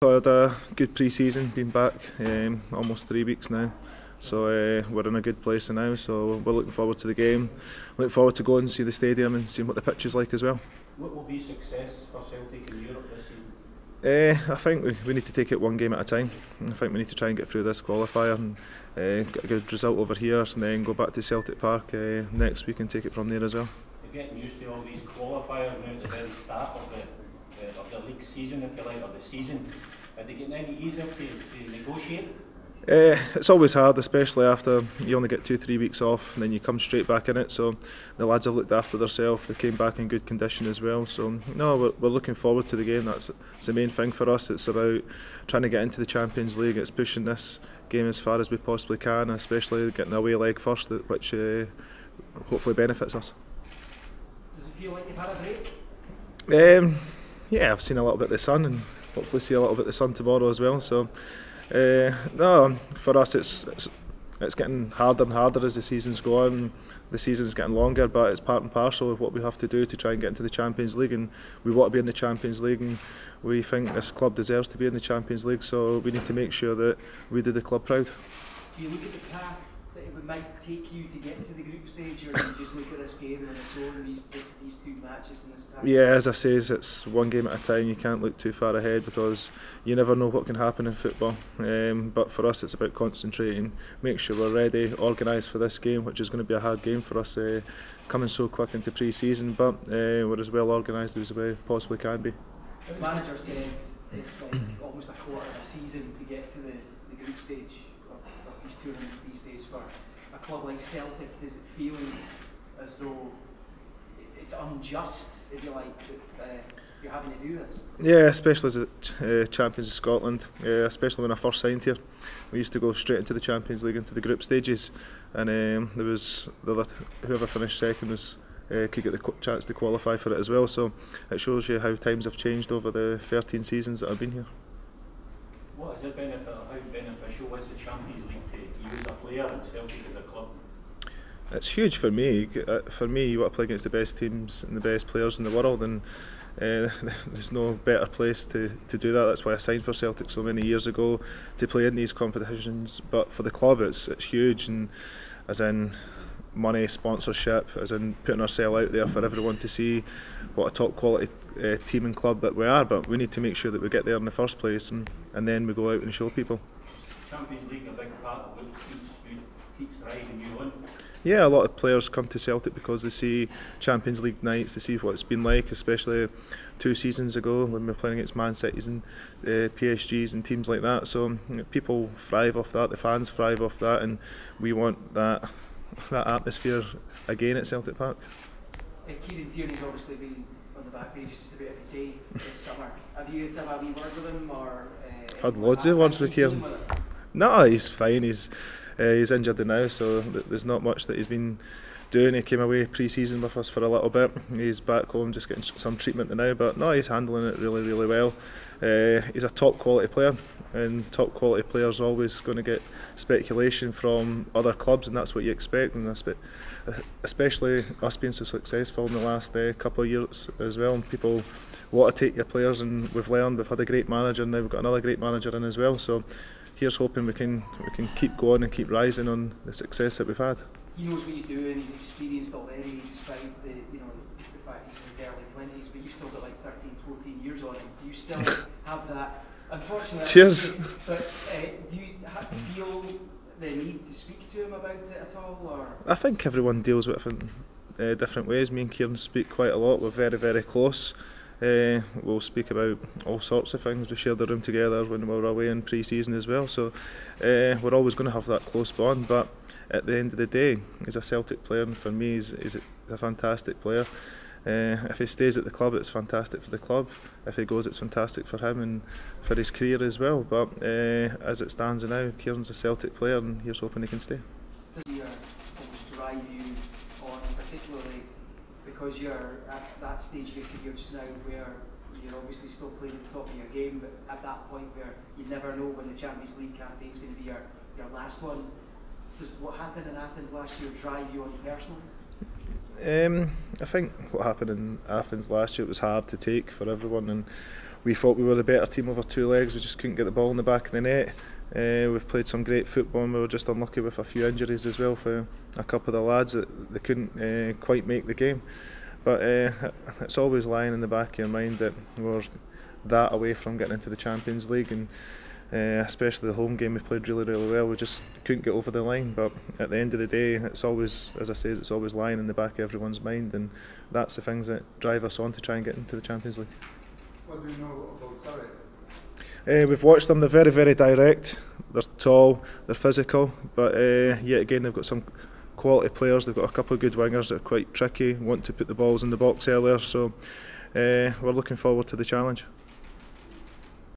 I had a good pre-season, been back almost 3 weeks now, so we're in a good place now, so we're looking forward to the game, looking forward to going and see the stadium and seeing what the pitch is like as well. What will be success for Celtic in Europe this season? I think we need to take it one game at a time. I think we need to try and get through this qualifier and get a good result over here and then go back to Celtic Park next week and take it from there as well. You're getting used to all these qualifiers now at the very start of the league season, if you like, or the season. Are they getting any easier to negotiate? It's always hard, especially after you only get 2-3 weeks off and then you come straight back in it. So the lads have looked after themselves, they came back in good condition as well. So no, we're looking forward to the game. That's the main thing for us. It's about trying to get into the Champions League. It's pushing this game as far as we possibly can, especially getting the away leg first, which hopefully benefits us. Does it feel like you've had a break? Yeah, I've seen a little bit of the sun and hopefully see a little bit of the sun tomorrow as well. So no, for us it's getting harder and harder as the seasons go on. The season's getting longer, but it's part and parcel of what we have to do to try and get into the Champions League, and we want to be in the Champions League, and we think this club deserves to be in the Champions League, so we need to make sure that we do the club proud. Do you look at the path that it might take you to get to the group stage, or do you just look at this game on its own, these two matches in this time? Yeah, as I say, it's one game at a time. You can't look too far ahead because you never know what can happen in football. But for us, it's about concentrating, make sure we're ready, organised for this game, which is going to be a hard game for us, coming so quick into pre-season. But we're as well organised as we possibly can be. The manager said it's like almost a quarter of a season to get to the group stage of these tournaments these days. For a club like Celtic, does it feel as though it's unjust, if you like, that you're having to do this? Yeah, especially as champions of Scotland, especially when I first signed here. We used to go straight into the Champions League, into the group stages, and there was whoever finished second could get the chance to qualify for it as well. So it shows you how times have changed over the 13 seasons that I've been here. What is the benefit, or how beneficial is the Champions League to you as a player and Celtic as a club? It's huge for me. For me, you want to play against the best teams and the best players in the world, and there's no better place to do that. That's why I signed for Celtic so many years ago, to play in these competitions. But for the club, it's huge, and as in money, sponsorship, as in putting ourselves out there for everyone to see what a top quality team and club that we are. But we need to make sure that we get there in the first place, and then we go out and show people. Champions League a big part of what keeps driving you on? Yeah, a lot of players come to Celtic because they see Champions League nights, they see what it's been like, especially 2 seasons ago when we were playing against Man Cities and PSGs and teams like that. So people thrive off that, the fans thrive off that, and we want that atmosphere again at Celtic Park. Kieran Tierney's obviously been on the back pages just about every day this summer. Have you had a wee word with him, or? I've had loads of words with Kieran. No, he's fine. He's injured now, so there's not much that he's been doing. He came away pre-season with us for a little bit. He's back home just getting some treatment now, but no, he's handling it really, really well. He's a top quality player, and top quality players are always going to get speculation from other clubs, and that's what you expect. And especially us being so successful in the last couple of years as well, and people want to take your players, and we've had a great manager, and now we've got another great manager in as well. So here's hoping we can keep going and keep rising on the success that we've had. He knows what you're doing, he's experienced already, despite the fact he's in his early 20s, but you've still got like 13, 14 years on him. Do you still have that? Unfortunately, cheers. But do you feel the need to speak to him about it at all? Or? I think everyone deals with it in different ways. Me and Kieran speak quite a lot, we're very, very close. We'll speak about all sorts of things. We shared the room together when we were away in pre-season as well, so we're always going to have that close bond. But at the end of the day, he's a Celtic player, and for me he's a fantastic player. If he stays at the club, it's fantastic for the club. If he goes, it's fantastic for him and for his career as well. But as it stands now, Kieran's a Celtic player, and here's hoping he can stay. Does he almost drive you on, particularly because you're at that stage of your career just now where you're obviously still playing at the top of your game, but at that point where you never know when the Champions League campaign is going to be your last one? Does what happened in Athens last year drive you on personally? I think what happened in Athens last year, it was hard to take for everyone, and we thought we were the better team over 2 legs. We just couldn't get the ball in the back of the net. We've played some great football, and we were just unlucky with a few injuries as well for a couple of the lads that they couldn't quite make the game. But it's always lying in the back of your mind that we're that away from getting into the Champions League, and especially the home game we played really well. We just couldn't get over the line, but at the end of the day, it's always, as I say, it's always lying in the back of everyone's mind, and that's the things that drive us on to try and get into the Champions League. What do you know about Sarajevo? We've watched them. They're very direct. They're tall, they're physical, but yet again they've got some quality players. They've got a couple of good wingers that are quite tricky, want to put the balls in the box earlier, so we're looking forward to the challenge.